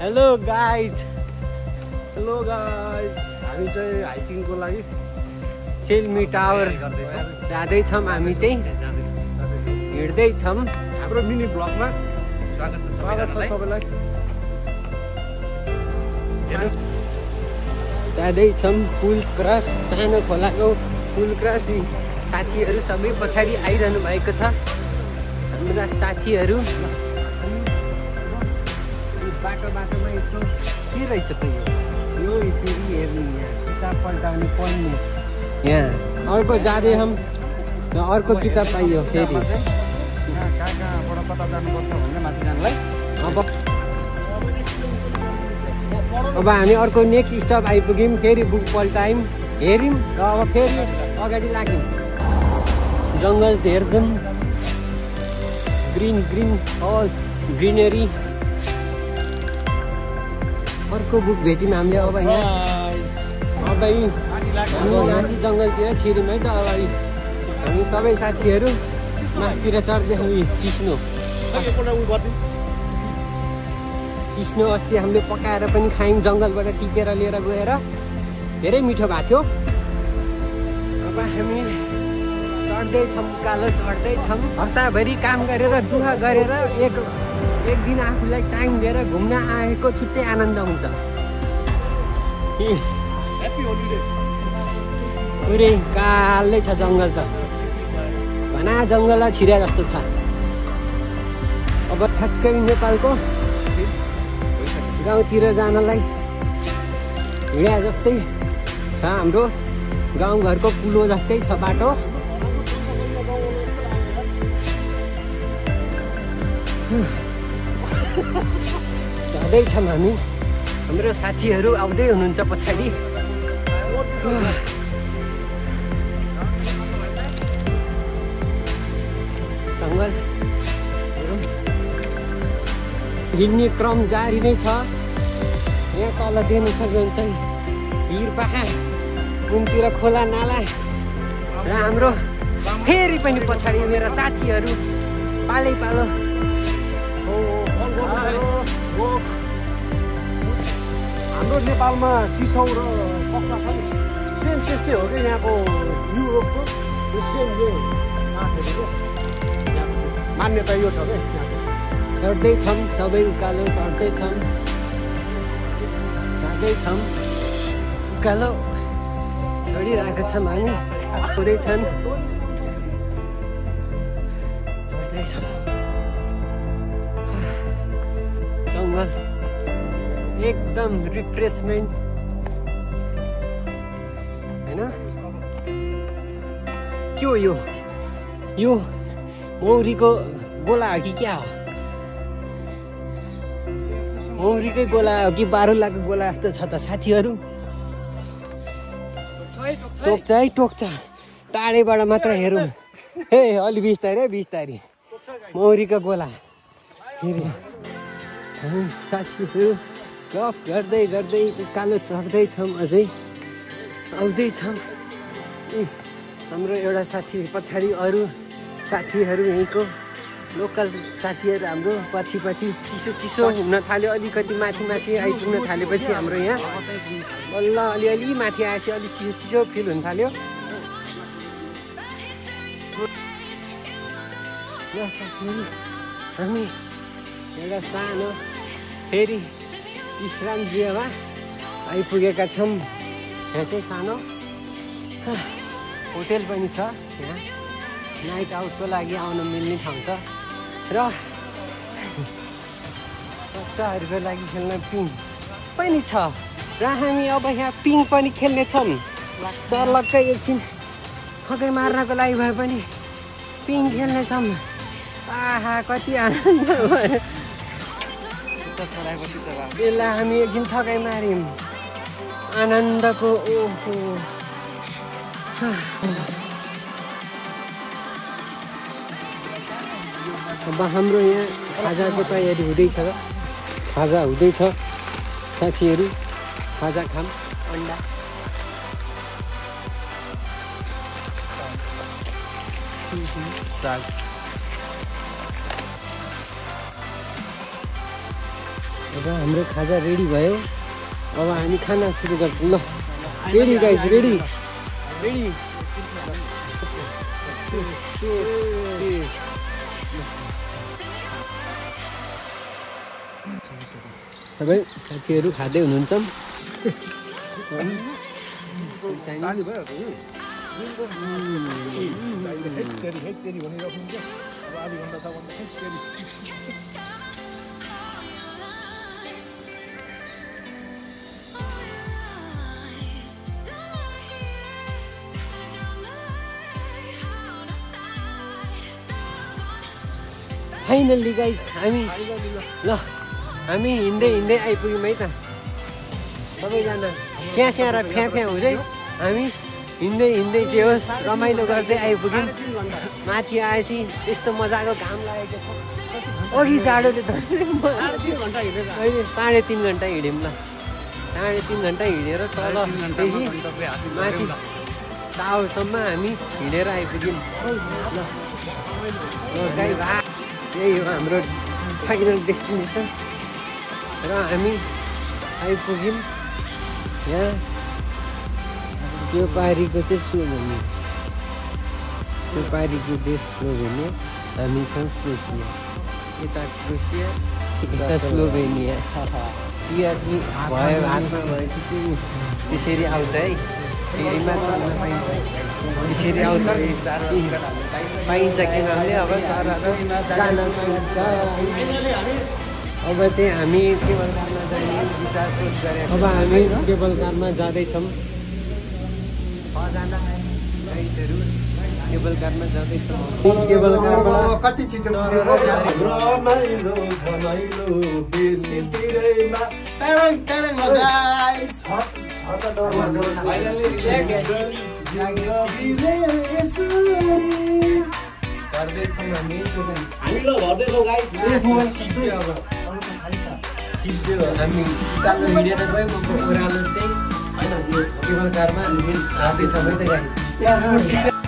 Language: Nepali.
हेलो गाइज हामी चाहिँ हाइकिङको लागि सेल्मी टावर जाँदैछौँ। हामी चाहिँ हिँड्दैछौँ। हाम्रो मिनी ब्लगमा स्वागत छ सबैलाई। जाँदैछौँ पुल क्रस, सानो खोलाको पुल क्रस। साथीहरू सबै पछाडि आइरहनु भएको छ। हाम्रा साथीहरू बाटोमा यस्तो के रहेछ त यो यसरी हेर्ने, यहाँ किताब पल्टाउने पढ्ने। यहाँ अर्को जाँदै हम अर्को किताब पाइयो फेरि। कहाँबाट कता जानुपर्छ भन्ने माथि जानलाई अब हामी अर्को नेक्स्ट स्टप आइपुग्यौँ। फेरि बुक पल्टायौँ, हेऱ्यौँ र अब फेरि अगाडि लाग्यौँ। जङ्गल हेर्छौँ, ग्रिन अल ग्रिनरी। अर्को बुक भेट्यौँ हामीले। अब यहाँ हामी यहाँ जङ्गलतिर छिर्यौँ है त। अब हामी सबै साथीहरू मासतिर चढ्दैछौँ। सिस्नो अस्ति हामीले पकाएर पनि खायौँ, जङ्गलबाट टिपेर लिएर गएर। धेरै मिठो भएको थियो। अब हामी चढ्दैछौँ, उकालो चढ्दैछौँ। हप्ताभरि काम गरेर दुःख गरेर एक दिन आफूलाई टाइम दिएर घुम्न आएको छुट्टै आनन्द हुन्छ। पुरै कालै छ जङ्गल त, घना जङ्गल छिरे जस्तो छ। अब ठ्याक्कै नेपालको गाउँतिर जानलाई हिँडा जस्तै छ। हाम्रो गाउँघरको कुलो जस्तै छ बाटो। जाँदैछौँ हामी। हाम्रो साथीहरू आउँदै हुनुहुन्छ पछाडि। जङ्गल हिँड्ने क्रम जारी नै छ। यहाँ तल देख्न सक्नुहुन्छ भिर पहाड, कुनतिर खोला नाला र हाम्रो फेरि पनि पछाडि मेरा साथीहरू पालै पालो। हाम्रो नेपालमा सिसौ र पक्का छ नि, सेम त्यस्तै हो कि यहाँको युरोपको यो सेम यो काठहरू मान्यता यो छ क्या। चढ्दैछौँ सबै उकालो, चढ्दैछौँ जाँदैछौँ उकालो चढिरहेको छौँ हामी। हुँदैछन् चढ्दैछौँ। जङ्गल एकदम रिफ्रेसमेन्ट होइन। के हो यो मौरीको गोला हो कि क्या हो? मौरीकै गोला हो कि बारुलाको गोला जस्तो छ त साथीहरू। टोक्छ है, टोक्छ। टाढैबाट मात्र हेरौँ। हे अलि बिस्तारै मौरीको गोला। फेरि हामी साथीहरू गफ गर्दै उकालो चढ्दैछौँ, अझै आउँदैछौँ। हाम्रो एउटा साथी पछाडि, अरू साथीहरू यहीँको लोकल साथीहरू हाम्रो पछि चिसो हुन थाल्यो। अलिकति माथि आइपुग्न थालेपछि हाम्रो यहाँ बल्ल अलि माथि आएपछि अलिक चिसो फिल हुन थाल्यो। हामी एउटा सानो फेरि विश्राम गृहमा आइपुगेका छौँ। यहाँ चाहिँ सानो होटेल पनि छ। यहाँ नाइट आउटको लागि आउन मिल्ने ठाउँ छ र बच्चाहरूको लागि खेल्न पिङ पनि छ। र हामी अब यहाँ पिङ पनि खेल्नेछौँ। सर्लक्कै एकछिन थकै मार्नको लागि भए पनि पिङ खेल्नेछौँ। आहा कति आनन्द भयो। यसलाई हामी एकछिन थकाइ मार्यौँ आनन्दको। ओहो अब हाम्रो यहाँ खाजाको तयारी हुँदैछ। खाजा हुँदैछ साथीहरू। खाजा खाम, अन्डा। अब हाम्रो खाजा रेडी भयो अब हामी खाना सुरु गर्छौँ ल रेडी गाइस रेडी रेडी तपाईँ साथीहरू खाँदै हुनुहुन्छ फाइनल्ली गाइस हामी ल हामी हिँड्दै हिँड्दै आइपुग्यौँ है त सबैजना स्या स्या र फ्या फ्या हुँदै हामी हिँड्दै हिँड्दै जे होस् रमाइलो गर्दै आइपुग्यौँ माथि आएपछि यस्तो मजाको घाम लागेको छ अघि जाडोले त अहिले 3.5 घन्टा हिँड्यौँ ल 3.5 घन्टा हिँडेर तलदेखि माथि टावरसम्म हामी हिँडेर आइपुग्यौँ ल यही हो हाम्रो फाइनल डेस्टिनेसन र हामी आइपुग्यौँ यहाँ त्यो पारीको चाहिँ स्लोभेनिया त्यो पारीको देश स्लोभेनिया हामी छौँ क्रोसिया यता क्रोसिया यता स्लोभेनिया चिया चाहिँ भयो हातमा भएपछि त्यसरी आउँछ है फेरिमा त्यसरी आउँछ पाइन्छ किनभने अब जान पाइन्छ अब चाहिँ हामी केबल कारमा जाने विचार सोच गरेर अब हामी केबल कारमा जाँदैछौँ 6 जना गाइडहरू केबल कारमा जाँदैछौँ केबल कारमा कति छिटो रमाइलो घमाइलो बेसी तिरैमा टरङ टरङ गाइस गर्दैछौँ हामी ल गर्दैछौँ गाइस हामी उकालो हिँडेर गयौँ ओह्रालो चाहिँ होइन केबल कारमा हामी आफै सबै त गाइस